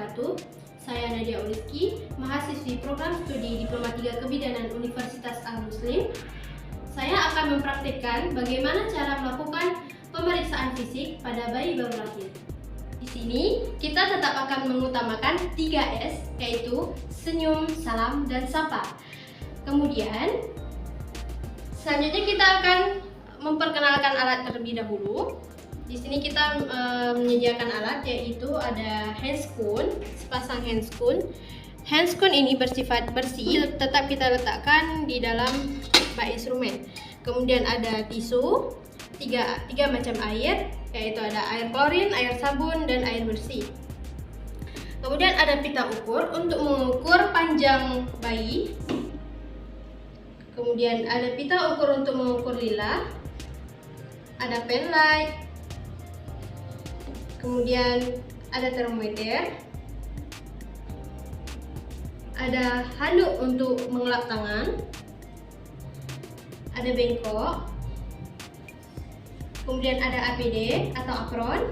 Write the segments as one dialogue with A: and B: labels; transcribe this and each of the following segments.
A: wabarakatuh. Saya Nadia Uliski, mahasiswi program studi Diploma 3 Kebidanan Universitas Al-Muslim. Saya akan mempraktikkan bagaimana cara melakukan pemeriksaan fisik pada bayi baru lahir. Di sini kita tetap akan mengutamakan 3S, yaitu senyum, salam, dan sapa. Kemudian selanjutnya kita akan memperkenalkan alat terlebih dahulu. Di sini kita menyediakan alat, yaitu ada handscoon, sepasang handscoon. Handscoon ini bersifat bersih, tetap kita letakkan di dalam bak instrumen. Kemudian ada tisu, tiga macam air, yaitu ada air klorin, air sabun, dan air bersih. Kemudian ada pita ukur untuk mengukur panjang bayi. Kemudian ada pita ukur untuk mengukur lila. Ada pen light. Kemudian ada termometer, ada handuk untuk mengelap tangan, ada bengkok, kemudian ada APD atau apron,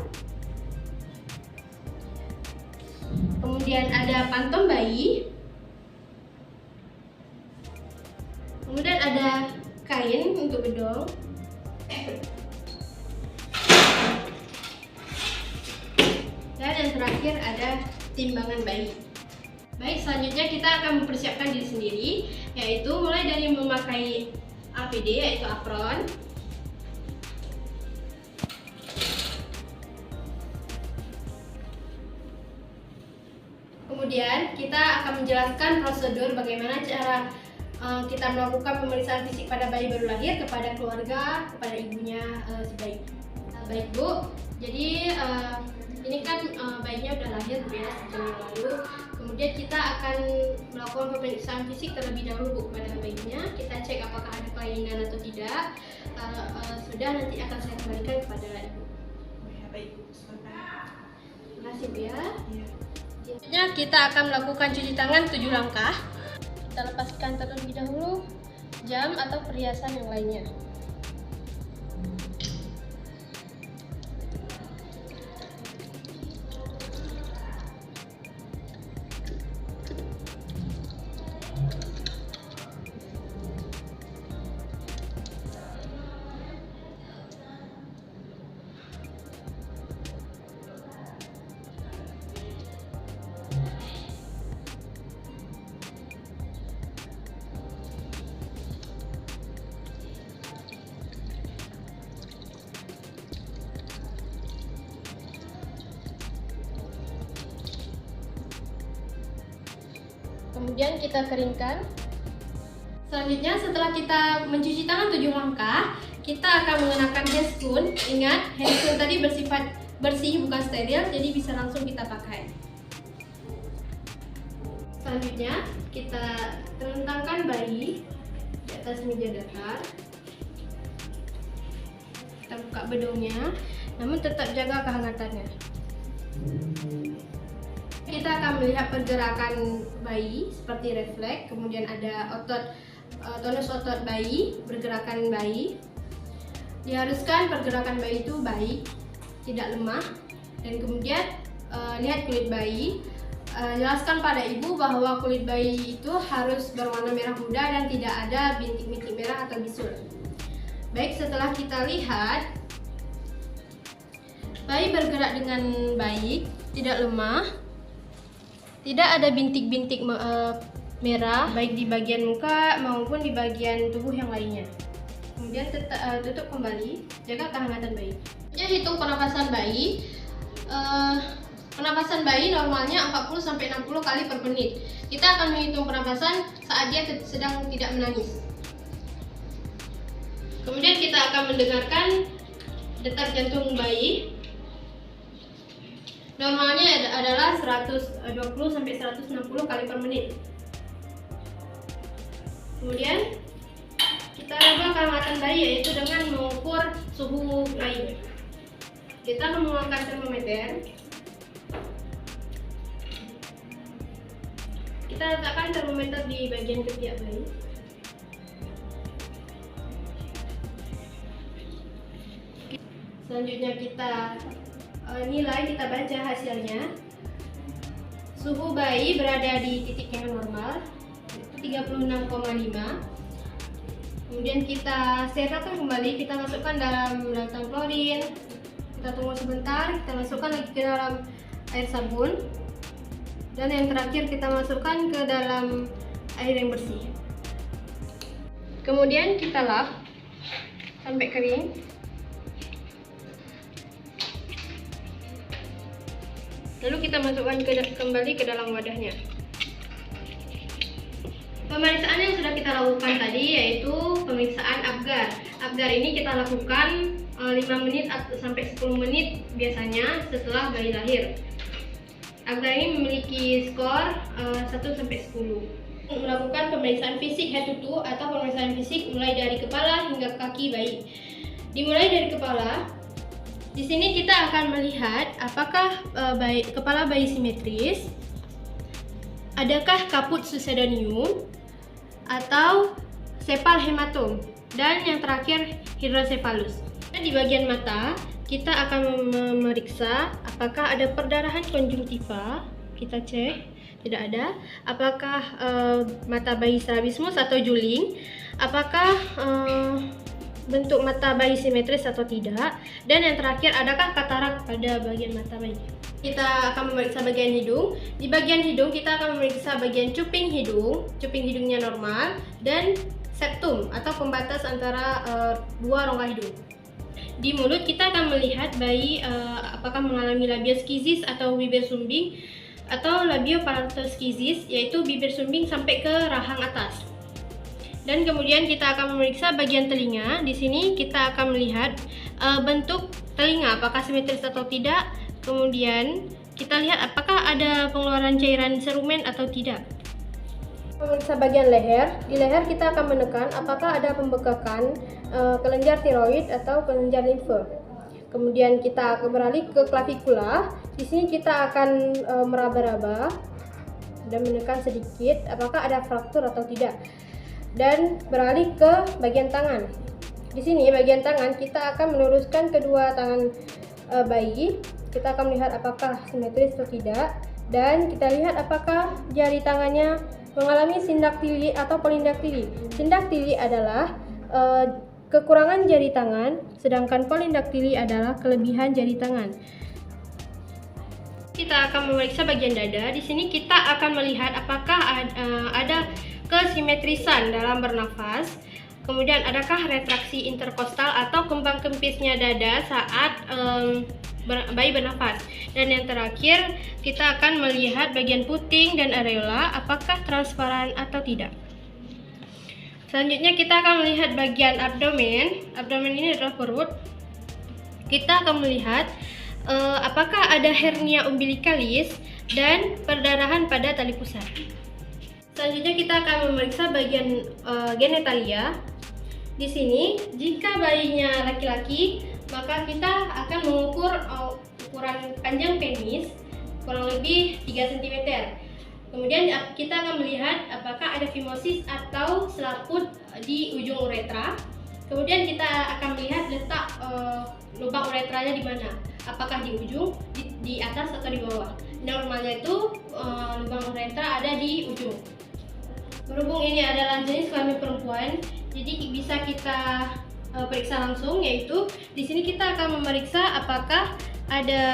A: kemudian ada pantom bayi, kemudian ada kain untuk bedong, dan yang terakhir ada timbangan bayi. Baik, selanjutnya kita akan mempersiapkan diri sendiri, yaitu mulai dari memakai APD yaitu apron, kemudian kita akan menjelaskan prosedur bagaimana cara kita melakukan pemeriksaan fisik pada bayi baru lahir kepada keluarga, kepada ibunya si bayi. Baik Bu, jadi ini kan bayinya udah lahir ya, sejam yang lalu. Kemudian kita akan melakukan pemeriksaan fisik terlebih dahulu Bu kepada bayinya. Kita cek apakah ada kelainan atau tidak. Sudah, nanti akan saya kembalikan kepada Ibu.
B: Ya, baik Bu, sebentar.
A: Terima kasih Bu ya.
B: Ya.
A: Selanjutnya kita akan melakukan cuci tangan 7 langkah. Kita lepaskan terlebih dahulu jam atau perhiasan yang lainnya. Kemudian kita keringkan. Selanjutnya setelah kita mencuci tangan 7 langkah, kita akan mengenakan handscoon. Ingat, handscoon tadi bersifat bersih bukan steril, jadi bisa langsung kita pakai. Selanjutnya kita terentangkan bayi di atas meja datar. Kita buka bedongnya, namun tetap jaga kehangatannya. Kita akan melihat pergerakan bayi seperti refleks, kemudian ada tonus otot bayi, pergerakan bayi. Diharuskan pergerakan bayi itu baik, tidak lemah, dan kemudian lihat kulit bayi. Jelaskan pada ibu bahwa kulit bayi itu harus berwarna merah muda dan tidak ada bintik-bintik merah atau bisul. Baik, setelah kita lihat bayi bergerak dengan baik, tidak lemah, tidak ada bintik-bintik merah baik di bagian muka maupun di bagian tubuh yang lainnya. Kemudian tutup kembali, jaga kehangatan bayi. Jadi hitung pernapasan bayi. Pernapasan bayi normalnya 40-60 kali per menit. Kita akan menghitung pernapasan saat dia sedang tidak menangis. Kemudian kita akan mendengarkan detak jantung bayi. Normalnya adalah 120-160 kali per menit. Kemudian kita raba kehangatan bayi, yaitu dengan mengukur suhu bayi. Kita akan menggunakan termometer. Kita letakkan termometer di bagian ketiak bayi. Selanjutnya kita nilai, kita baca hasilnya. Suhu bayi berada di titik yang normal, yaitu 36,5. Kemudian kita sertakan kembali, kita masukkan dalam larutan klorin. Kita tunggu sebentar, kita masukkan lagi ke dalam air sabun. Dan yang terakhir kita masukkan ke dalam air yang bersih. Kemudian kita lap sampai kering. Lalu kita masukkan kembali ke dalam wadahnya. Pemeriksaan yang sudah kita lakukan tadi yaitu pemeriksaan Apgar. Apgar ini kita lakukan 5 menit sampai 10 menit biasanya setelah bayi lahir. Apgar ini memiliki skor 1 sampai 10. Melakukan pemeriksaan fisik head to toe atau pemeriksaan fisik mulai dari kepala hingga kaki bayi. Dimulai dari kepala. Di sini kita akan melihat apakah kepala bayi simetris, adakah kaput succedaneum atau sepal hematom, dan yang terakhir hidrocephalus. Di bagian mata kita akan memeriksa apakah ada perdarahan konjungtiva, kita cek, tidak ada. Apakah mata bayi strabismus atau juling, apakah bentuk mata bayi simetris atau tidak, dan yang terakhir adakah katarak pada bagian mata bayi. Kita akan memeriksa bagian hidung. Di bagian hidung kita akan memeriksa bagian cuping hidungnya normal, dan septum atau pembatas antara dua rongga hidung. Di mulut kita akan melihat bayi apakah mengalami labioskisis atau bibir sumbing atau labiopalattoskisis, yaitu bibir sumbing sampai ke rahang atas. Dan kemudian kita akan memeriksa bagian telinga. Di sini kita akan melihat bentuk telinga apakah simetris atau tidak. Kemudian kita lihat apakah ada pengeluaran cairan serumen atau tidak. Memeriksa bagian leher. Di leher kita akan menekan apakah ada pembekakan kelenjar tiroid atau kelenjar limfe. Kemudian kita akan beralih ke klavikula. Di sini kita akan meraba-raba dan menekan sedikit apakah ada fraktur atau tidak. Dan beralih ke bagian tangan. Di sini bagian tangan kita akan meluruskan kedua tangan bayi. Kita akan melihat apakah simetris atau tidak, dan kita lihat apakah jari tangannya mengalami sindaktili atau polindaktili. Sindaktili adalah kekurangan jari tangan, sedangkan polindaktili adalah kelebihan jari tangan. Kita akan memeriksa bagian dada. Di sini kita akan melihat apakah ada kesimetrisan dalam bernafas, kemudian adakah retraksi interkostal atau kembang kempisnya dada saat bayi bernafas, dan yang terakhir kita akan melihat bagian puting dan areola apakah transparan atau tidak. Selanjutnya kita akan melihat bagian abdomen. Abdomen ini adalah perut. Kita akan melihat apakah ada hernia umbilikalis dan perdarahan pada tali pusat. Selanjutnya kita akan memeriksa bagian genitalia. Di sini, jika bayinya laki-laki, maka kita akan mengukur ukuran panjang penis kurang lebih 3 cm. Kemudian kita akan melihat apakah ada fimosis atau selaput di ujung uretra. Kemudian kita akan melihat letak lubang uretranya di mana. Apakah di ujung, di atas atau di bawah. Normalnya itu lubang uretra ada di ujung. Berhubung ini adalah jenis kelamin perempuan, jadi bisa kita periksa langsung, yaitu di sini kita akan memeriksa apakah ada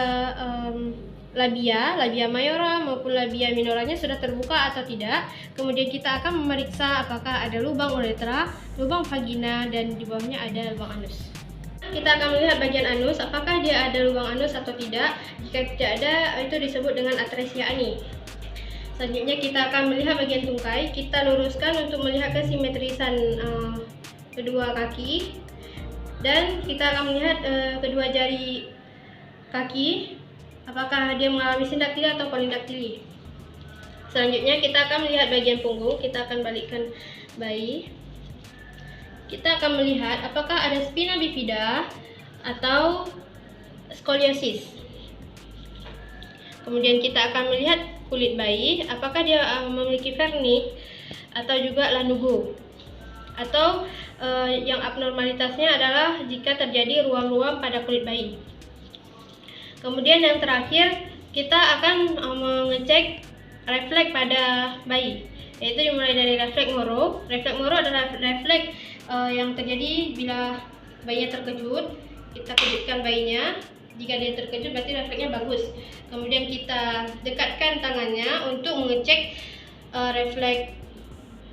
A: labia mayora maupun labia minoranya sudah terbuka atau tidak. Kemudian kita akan memeriksa apakah ada lubang uretra, lubang vagina, dan di bawahnya ada lubang anus. Kita akan melihat bagian anus, apakah dia ada lubang anus atau tidak. Jika tidak ada, itu disebut dengan atresia ani. Selanjutnya kita akan melihat bagian tungkai. Kita luruskan untuk melihat kesimetrisan kedua kaki, dan kita akan melihat kedua jari kaki apakah dia mengalami sindaktili atau polindaktili. Selanjutnya kita akan melihat bagian punggung. Kita akan balikkan bayi. Kita akan melihat apakah ada spina bifida atau skoliosis. Kemudian kita akan melihat kulit bayi, apakah dia memiliki vernik atau juga lanugo. Atau yang abnormalitasnya adalah jika terjadi ruam-ruam pada kulit bayi. Kemudian yang terakhir kita akan mengecek refleks pada bayi, yaitu dimulai dari refleks moro. Refleks moro adalah refleks yang terjadi bila bayinya terkejut. Kita kejutkan bayinya. Jika dia terkejut berarti refleksnya bagus. Kemudian kita dekatkan tangannya untuk mengecek refleks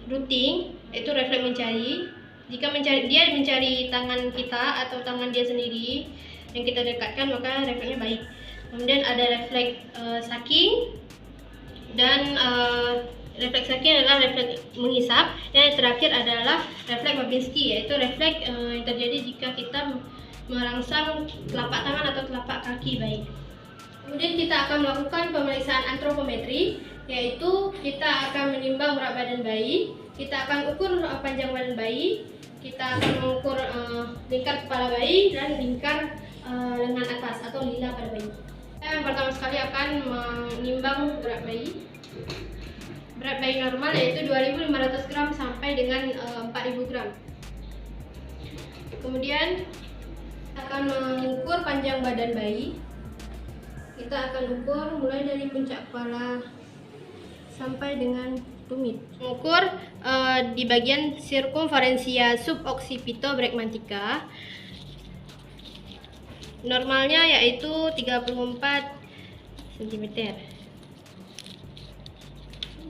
A: rooting, itu refleks mencari. Jika dia mencari tangan kita atau tangan dia sendiri yang kita dekatkan, maka refleksnya baik. Kemudian ada refleks sucking, dan refleks sucking adalah refleks menghisap. Dan yang terakhir adalah refleks Babinski, yaitu refleks yang terjadi jika kita merangsang telapak tangan atau telapak kaki bayi. Kemudian kita akan melakukan pemeriksaan antropometri, yaitu kita akan menimbang berat badan bayi, kita akan ukur panjang badan bayi, kita akan mengukur lingkar kepala bayi dan lingkar lengan atas atau lila pada bayi. Yang pertama sekali akan menimbang berat bayi. Berat bayi normal yaitu 2.500 gram sampai dengan 4.000 gram. Kemudian akan mengukur panjang badan bayi. Kita akan ukur mulai dari puncak kepala sampai dengan tumit. Mengukur di bagian circumferentia suboccipito-bregmatica. Normalnya yaitu 34 cm.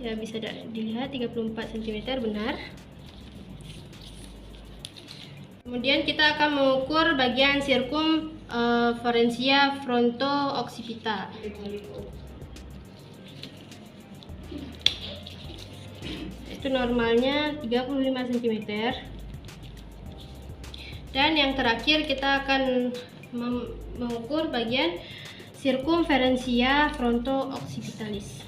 A: Ya, bisa dilihat 34 cm benar. Kemudian kita akan mengukur bagian circumferentia fronto-occipita. Itu normalnya 35 cm. Dan yang terakhir kita akan mengukur bagian circumferentia fronto-occipitalis.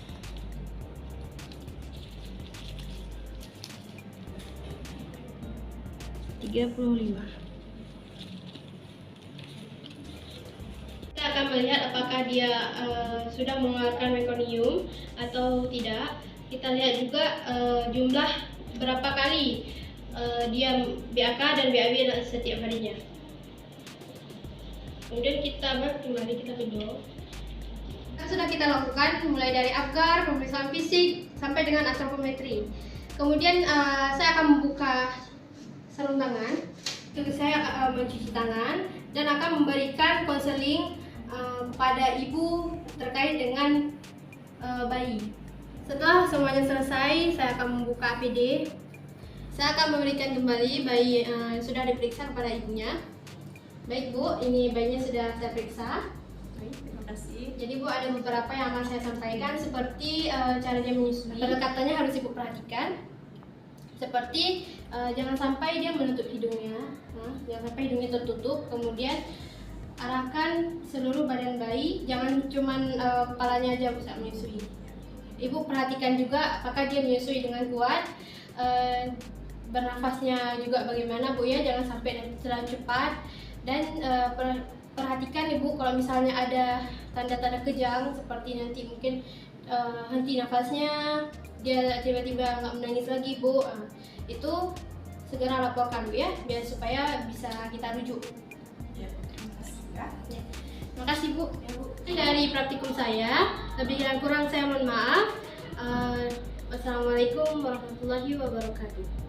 A: Kita akan melihat apakah dia sudah mengeluarkan mekonium atau tidak. Kita lihat juga jumlah berapa kali dia BAK dan BAB setiap harinya. Kemudian kembali kita video. Sudah kita lakukan mulai dari Apgar, pemeriksaan fisik sampai dengan antropometri. Kemudian saya akan membuka sarung tangan. Saya akan mencuci tangan dan akan memberikan konseling pada ibu terkait dengan bayi. Setelah semuanya selesai, saya akan membuka APD. Saya akan memberikan kembali bayi yang sudah diperiksa kepada ibunya. Baik Bu, ini bayinya sudah saya periksa.
B: Baik, terima kasih.
A: Jadi Bu, ada beberapa yang akan saya sampaikan seperti cara dia menyusui. Pendekatannya harus Ibu perhatikan. Seperti jangan sampai dia menutup hidungnya, jangan sampai hidungnya tertutup. Kemudian arahkan seluruh badan bayi, jangan cuman kepalanya aja bisa menyusui. Ibu perhatikan juga apakah dia menyusui dengan kuat, bernafasnya juga bagaimana Bu ya, jangan sampai terlalu cepat. Dan perhatikan Ibu kalau misalnya ada tanda-tanda kejang seperti nanti mungkin henti nafasnya, dia tiba-tiba nggak menangis lagi Bu, itu segera laporkan Bu ya, biar supaya bisa kita rujuk.
B: Ya, terima kasih ya.
A: Terima kasih Bu. Ya, Bu. Dari praktikum saya, lebih dan kurang saya mohon maaf. Wassalamualaikum warahmatullahi wabarakatuh.